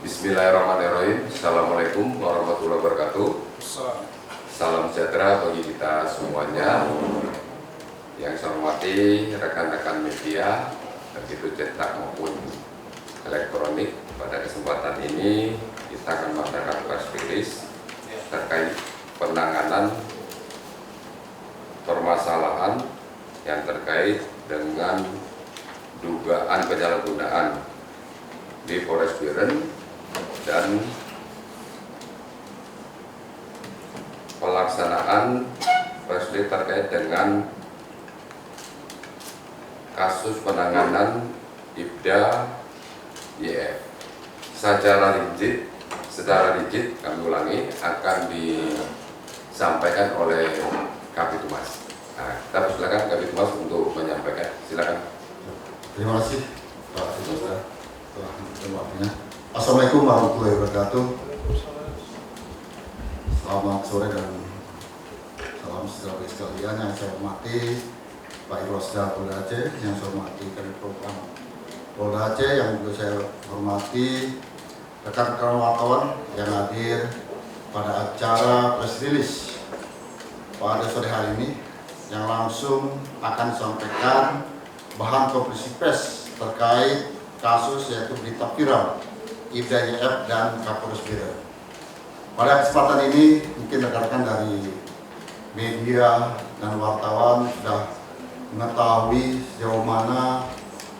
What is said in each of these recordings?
Bismillahirrahmanirrahim. Assalamualaikum warahmatullahi wabarakatuh. Salam sejahtera bagi kita semuanya. Yang saya hormati rekan-rekan media, baik itu cetak maupun elektronik. Pada kesempatan ini kita akan mengadakan press release terkait penanganan permasalahan yang terkait dengan dugaan penyalahgunaan di Polres Biren dan pelaksanaan press release terkait dengan kasus penanganan IBDA YF. Secara rigid kami ulangi akan disampaikan oleh Kabid Humas. Nah, kita persilakan Kabid Humas untuk menyampaikan. Silakan. Terima kasih Pak Sudara telah memberikan waktunya. Assalamualaikum warahmatullahi wabarakatuh. Selamat sore dan salam sejahtera bagi sekalian. Yang saya hormati Pak Irwasda Polda Aceh, yang saya hormati Kadif Propam Polda Aceh, yang juga saya hormati rekan-rekan wartawan yang hadir pada acara press release pada sore hari ini, yang langsung akan disampaikan bahan konferensi pers terkait kasus yaitu berita viral IBDA YF dan Kapolres Biren. Pada kesempatan ini mungkin rekan-rekan dari media dan wartawan sudah mengetahui sejauh mana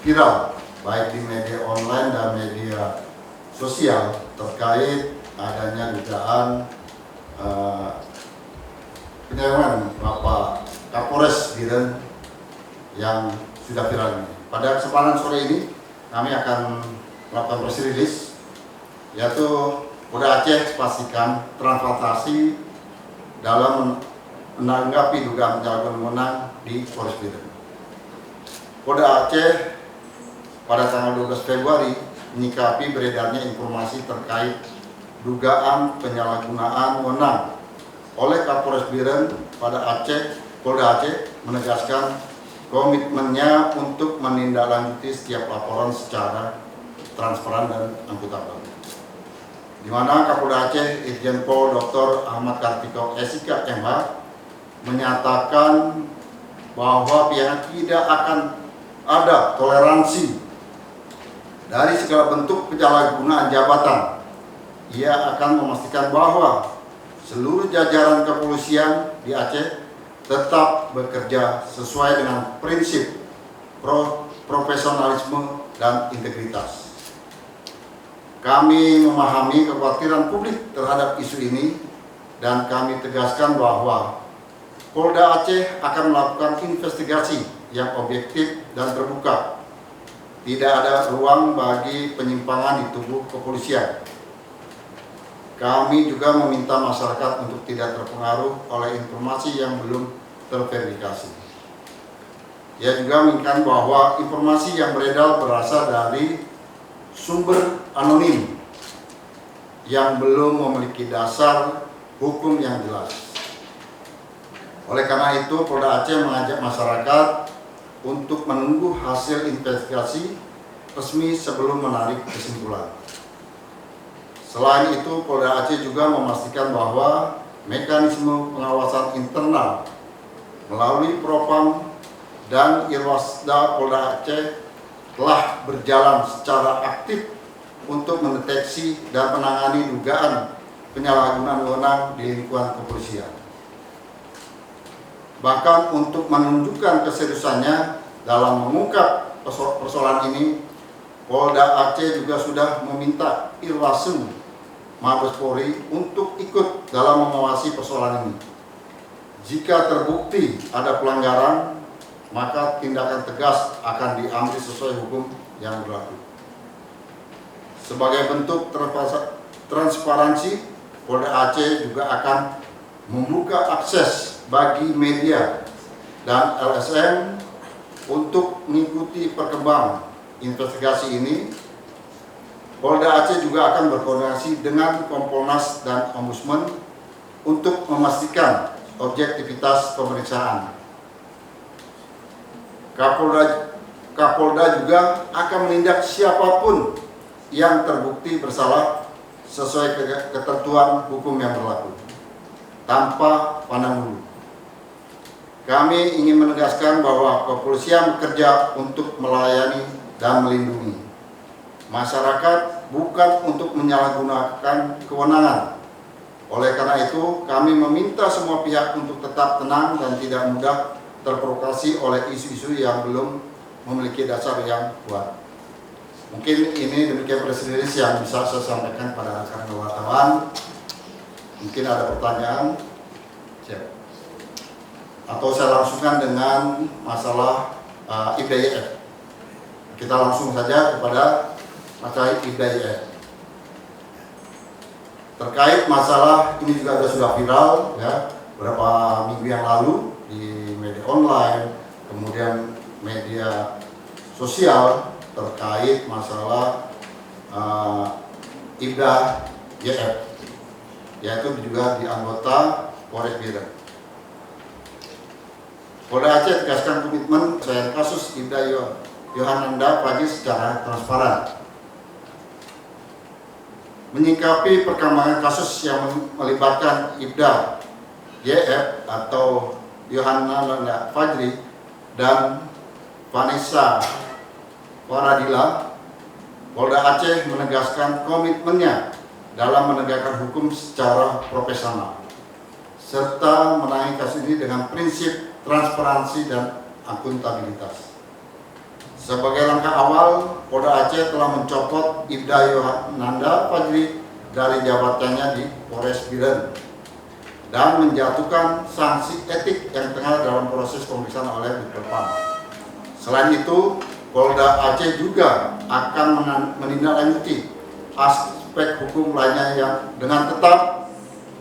viral baik di media online dan media sosial terkait adanya dugaan penyerangan Bapak Kapolres Biren yang sudah viral ini. Pada kesempatan sore ini kami akan melakukan press release, yaitu Polda Aceh pastikan transplantasi dalam menanggapi dugaan penyalahgunaan wewenang di Polres Biren. Polda Aceh pada tanggal 12 Februari menyikapi beredarnya informasi terkait dugaan penyalahgunaan wewenang oleh Kapolres Biren pada Aceh. Polda Aceh menegaskan komitmennya untuk menindaklanjuti setiap laporan secara transparan dan akuntabel. Di mana Kapolda Aceh Irjen Pol Dr. Ahmad Kartiko SIK MH menyatakan bahwa pihaknya tidak akan ada toleransi dari segala bentuk penyalahgunaan jabatan. Ia akan memastikan bahwa seluruh jajaran kepolisian di Aceh tetap bekerja sesuai dengan prinsip profesionalisme dan integritas. Kami memahami kekhawatiran publik terhadap isu ini dan kami tegaskan bahwa Polda Aceh akan melakukan investigasi yang objektif dan terbuka. Tidak ada ruang bagi penyimpangan di tubuh kepolisian. Kami juga meminta masyarakat untuk tidak terpengaruh oleh informasi yang belum terverifikasi. Ia juga mengingatkan bahwa informasi yang beredar berasal dari sumber anonim yang belum memiliki dasar hukum yang jelas. Oleh karena itu, Polda Aceh mengajak masyarakat untuk menunggu hasil investigasi resmi sebelum menarik kesimpulan. Selain itu, Polda Aceh juga memastikan bahwa mekanisme pengawasan internal melalui Propam dan Irwasda Polda Aceh telah berjalan secara aktif untuk mendeteksi dan menangani dugaan penyalahgunaan wewenang di lingkungan kepolisian. Bahkan untuk menunjukkan keseriusannya dalam mengungkap persoalan ini, Polda Aceh juga sudah meminta Irwasum Mabes Polri untuk ikut dalam mengawasi persoalan ini. Jika terbukti ada pelanggaran, maka tindakan tegas akan diambil sesuai hukum yang berlaku. Sebagai bentuk transparansi, Polda Aceh juga akan membuka akses bagi media dan LSM untuk mengikuti perkembangan investigasi ini. Polda Aceh juga akan berkoordinasi dengan Kompolnas dan Ombudsman untuk memastikan objektivitas pemeriksaan. Kapolda juga akan menindak siapapun yang terbukti bersalah sesuai ketentuan hukum yang berlaku, tanpa pandang bulu. Kami ingin menegaskan bahwa kepolisian bekerja untuk melayani dan melindungi masyarakat, bukan untuk menyalahgunakan kewenangan. Oleh karena itu, kami meminta semua pihak untuk tetap tenang dan tidak mudah terprovokasi oleh isu-isu yang belum memiliki dasar yang kuat. Mungkin ini demikian press release yang bisa saya sampaikan pada rekan wartawan. Mungkin ada pertanyaan? Siap. Atau saya langsungkan dengan masalah IBDA YF. Kita langsung saja kepada masalah IBDA YF. Terkait masalah ini juga sudah viral ya, beberapa minggu yang lalu di media online, kemudian media sosial terkait masalah IBDA YF, yaitu juga di anggota Polres Biren. Polda Aceh tegaskan komitmen penyelesaian kasus IBDA Yohananda Fajri secara transparan. Menyikapi perkembangan kasus yang melibatkan IBDA YF atau Yohananda Fajri dan Vanessa Faradila, Polda Aceh menegaskan komitmennya dalam menegakkan hukum secara profesional serta menangani kasus ini dengan prinsip transparansi dan akuntabilitas. Sebagai langkah awal, Polda Aceh telah mencopot IBDA Yohananda Fajri dari jabatannya di Polres Biren dan menjatuhkan sanksi etik yang tengah dalam proses pemeriksaan oleh Bipropam. Selain itu, Polda Aceh juga akan menindaklanjuti aspek hukum lainnya yang dengan tetap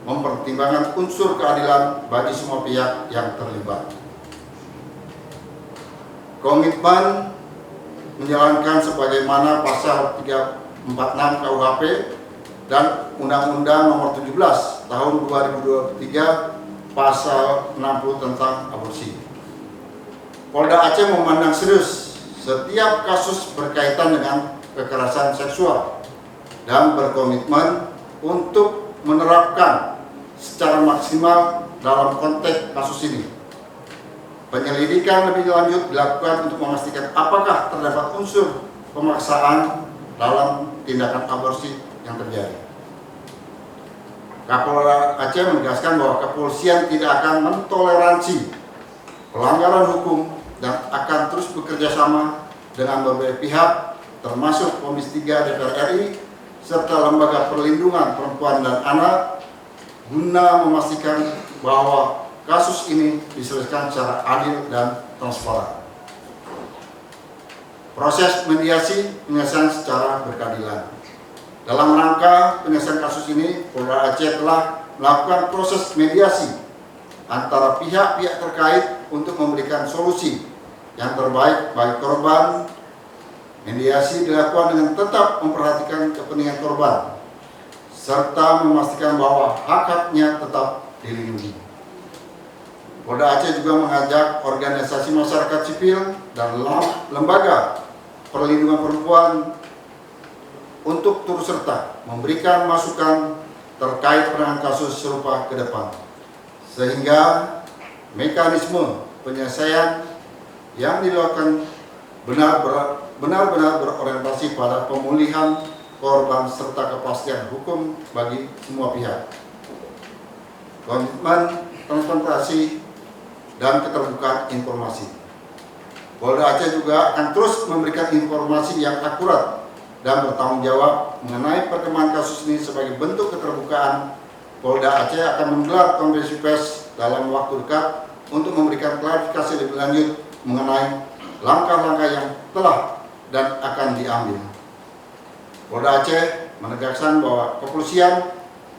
mempertimbangkan unsur keadilan bagi semua pihak yang terlibat. Komitmen menjalankan sebagaimana pasal 346 KUHP dan Undang-Undang Nomor 17 Tahun 2023 Pasal 60 tentang aborsi. Polda Aceh memandang serius setiap kasus berkaitan dengan kekerasan seksual dan berkomitmen untuk menerapkan secara maksimal dalam konteks kasus ini. Penyelidikan lebih lanjut dilakukan untuk memastikan apakah terdapat unsur pemaksaan dalam tindakan aborsi yang terjadi. Kapolda Aceh menegaskan bahwa kepolisian tidak akan mentoleransi pelanggaran hukum dan akan terus bekerja sama dengan berbagai pihak termasuk Komisi 3 DPR RI serta Lembaga Perlindungan Perempuan dan Anak guna memastikan bahwa kasus ini diselesaikan secara adil dan transparan. Proses mediasi penyelesaian secara berkeadilan. Dalam rangka penyelesaian kasus ini, Polda Aceh telah melakukan proses mediasi antara pihak-pihak terkait untuk memberikan solusi yang terbaik bagi korban. Mediasi dilakukan dengan tetap memperhatikan kepentingan korban serta memastikan bahwa hak-haknya tetap dilindungi. Polda Aceh juga mengajak organisasi masyarakat sipil dan lembaga perlindungan perempuan untuk turut serta memberikan masukan terkait penanganan kasus serupa ke depan, sehingga mekanisme penyelesaian yang dilakukan benar-benar berorientasi pada pemulihan korban serta kepastian hukum bagi semua pihak. Komitmen transparansi dan keterbukaan informasi. Polda Aceh juga akan terus memberikan informasi yang akurat dan bertanggung jawab mengenai perkembangan kasus ini. Sebagai bentuk keterbukaan, Polda Aceh akan menggelar konferensi pers dalam waktu dekat untuk memberikan klarifikasi lebih lanjut mengenai langkah-langkah yang telah dan akan diambil. Polda Aceh menegaskan bahwa kepolisian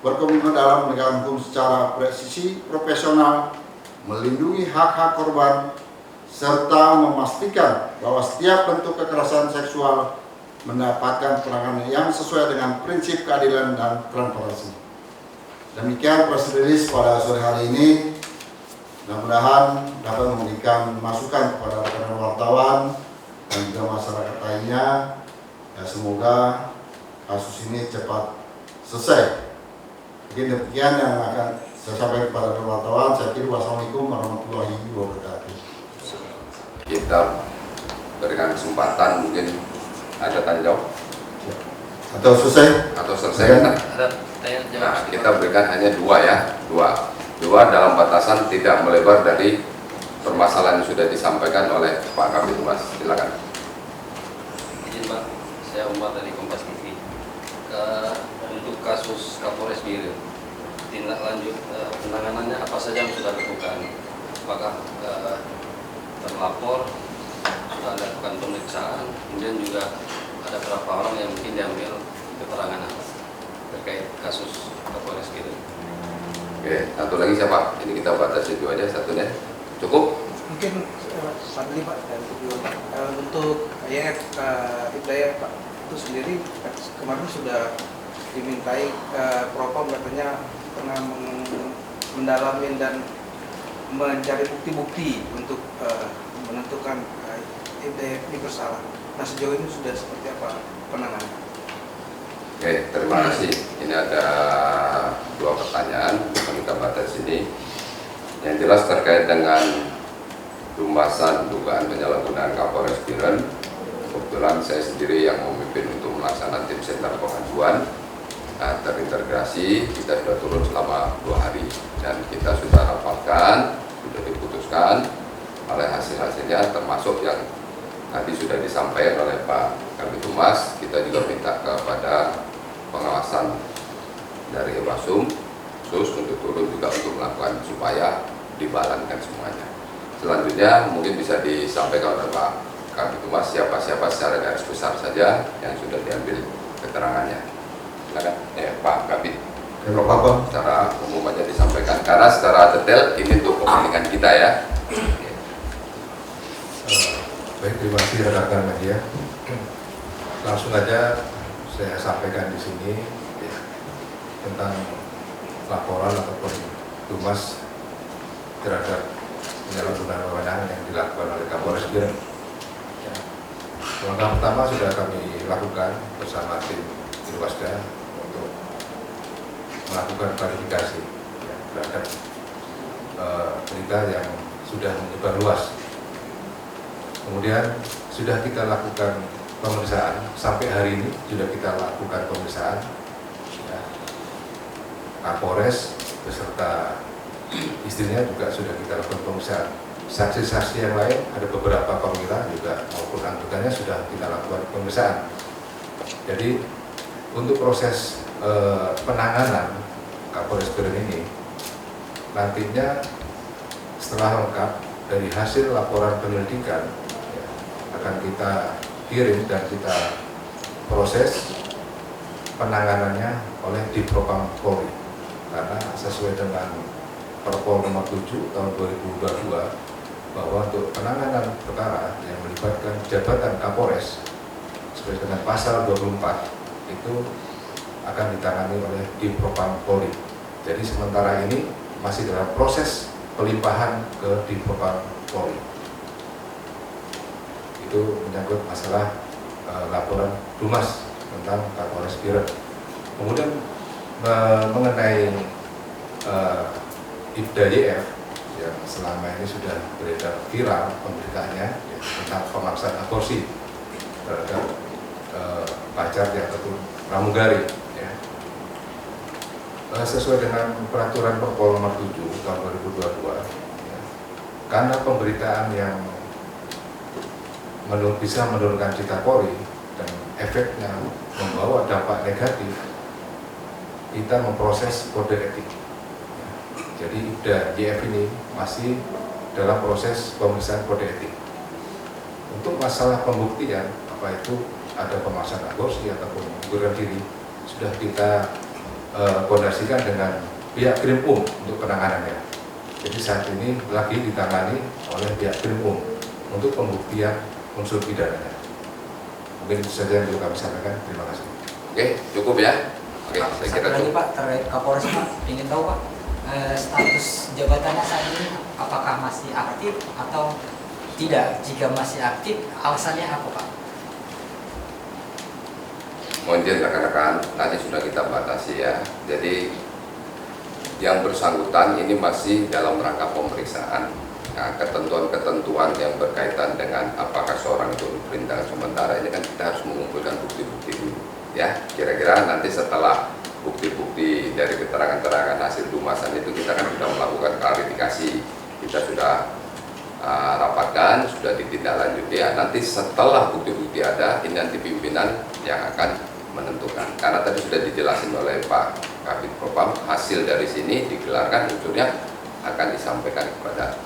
berkomitmen dalam menegakkan hukum secara presisi, profesional, melindungi hak-hak korban, serta memastikan bahwa setiap bentuk kekerasan seksual mendapatkan penanganan yang sesuai dengan prinsip keadilan dan transparansi. Demikian press release pada sore hari ini. Mudah-mudahan dapat memberikan masukan kepada rekan-rekan wartawan dan juga masyarakat lainnya. Ya, semoga kasus ini cepat selesai. Mungkin demikian yang akan saya sampaikan kepada wartawan. Saya kira wassalamualaikum warahmatullahi wabarakatuh. Kita berikan kesempatan, mungkin ada tanya jawab Atau selesai? atau selesai. Nah, kita berikan hanya dua ya, dua dalam batasan tidak melebar dari permasalahan yang sudah disampaikan oleh Pak Kabid Humas. Silakan. Izin Pak, saya Umar dari Kompas TV. Untuk kasus Kapolres Biren, tindak lanjut penanganannya apa saja yang sudah dilakukan? Apakah terlapor sudah dilakukan pemeriksaan, kemudian juga ada berapa orang yang mungkin diambil keterangan terkait kasus Kapolres Biren? Oke, satu lagi siapa? Ini kita batasi itu aja satunya. Cukup? Mungkin Fadli Pak dan kedua Pak, untuk IF Hidayah Pak itu sendiri kemarin sudah dimintai Propam katanya tengah mendalami dan mencari bukti-bukti untuk menentukan Hidayah ini bersalah. Nah, sejauh ini sudah seperti apa penanganan? Oke, terima kasih. Ini ada dua pertanyaan yang kita batasi ini. Yang jelas terkait dengan pembahasan dugaan penyalahgunaan Kapolres Biren. Kebetulan saya sendiri yang memimpin untuk melaksanakan tim senter pengaduan terintegrasi. Kita sudah turun selama 2 hari dan kita sudah rapatkan, sudah diputuskan oleh hasil-hasilnya, termasuk yang tadi sudah disampaikan oleh Pak Kabid Humas. Kita juga minta kepada pengawasan dari Wasum khusus untuk turun juga untuk melakukan supaya dibalankan semuanya. Selanjutnya mungkin bisa disampaikan oleh Pak Kabid Humas siapa-siapa secara garis besar saja yang sudah diambil keterangannya. Silakan, Pak Kabid. Apa? Secara umum aja disampaikan karena secara detail ini untuk kepentingan kita ya. Baik, terima kasih rekan media. Langsung aja saya sampaikan di sini ya, tentang laporan ataupun tugas terhadap penyalahgunaan wewenang yang dilakukan oleh Kapolres Biren. Ya. Langkah pertama sudah kami lakukan bersama tim Irwasda untuk melakukan klarifikasi ya, terhadap berita yang sudah menyebar luas. Kemudian sudah kita lakukan pemeriksaan, sampai hari ini sudah kita lakukan pemeriksaan ya. Kapolres beserta istrinya juga sudah kita lakukan pemeriksaan. Saksi-saksi yang lain, ada beberapa perwira juga maupun anggotanya sudah kita lakukan pemeriksaan. Jadi untuk proses penanganan Kapolres Biren ini nantinya setelah lengkap dari hasil laporan penyelidikan ya, akan kita kirim dan kita proses penanganannya oleh Divpropam Polri, karena sesuai dengan Perpol nomor 7 tahun 2022 bahwa untuk penanganan perkara yang melibatkan jabatan Kapolres sesuai dengan pasal 24 itu akan ditangani oleh Divpropam Polri. Jadi sementara ini masih dalam proses pelimpahan ke Divpropam Polri. Itu menyangkut masalah laporan Dumas tentang Kapolres Biren. Kemudian mengenai Ibda YF yang selama ini sudah beredar viral pemberitaannya ya, tentang pemaksaan aborsi terhadap pacar yang ataupun pramugari ya. Sesuai dengan peraturan Perpol nomor 7 tahun 2022 ya, karena pemberitaan yang bisa menurunkan citra Polri dan efeknya membawa dampak negatif, kita memproses kode etik. Jadi Ibda YF ini masih dalam proses pemeriksaan kode etik. Untuk masalah pembuktian, apa itu ada pemaksaan aborsi ataupun mengundurkan diri, sudah kita koordinasikan dengan pihak Krimum untuk penanganannya. Jadi saat ini lagi ditangani oleh pihak Krimum untuk pembuktian unsur pidananya. Mungkin itu saja yang perlu kami sampaikan. Terima kasih. Oke, cukup ya. Oke, saya kira Satu lagi cukup. Pak, terkait Kapolres Pak, ingin tahu Pak, status jabatannya saat ini apakah masih aktif atau tidak? Jika masih aktif, alasannya apa Pak? mohon izin rekan-rekan, tadi sudah kita batasi ya. Jadi yang bersangkutan ini masih dalam rangka pemeriksaan. Nah, ketentuan-ketentuan yang berkaitan dengan apakah seorang itu perintah sementara ini kan kita harus mengumpulkan bukti-bukti dulu. Ya, kira-kira nanti setelah bukti-bukti dari keterangan-keterangan hasil rumasan itu kita kan sudah melakukan klarifikasi, kita sudah rapatkan, sudah ditindaklanjuti. Ya, nanti setelah bukti-bukti ada, ini nanti pimpinan yang akan menentukan. Karena tadi sudah dijelasin oleh Pak Kabid Propam, hasil dari sini digelarkan unsurnya akan disampaikan kepada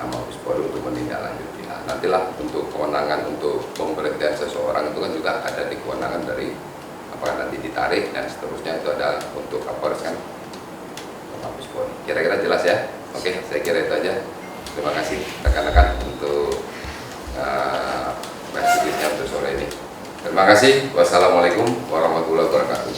Mabes Polri untuk menindaklanjuti. Nah, nantilah untuk kewenangan untuk pemberhentian seseorang itu kan juga ada di kewenangan dari apakah nanti ditarik dan seterusnya, itu ada untuk Kapolres kan Mabes Polri. Kira-kira jelas ya? Oke, saya kira itu aja. Terima kasih rekan-rekan untuk presidennya untuk sore ini. Terima kasih. Wassalamualaikum warahmatullahi wabarakatuh.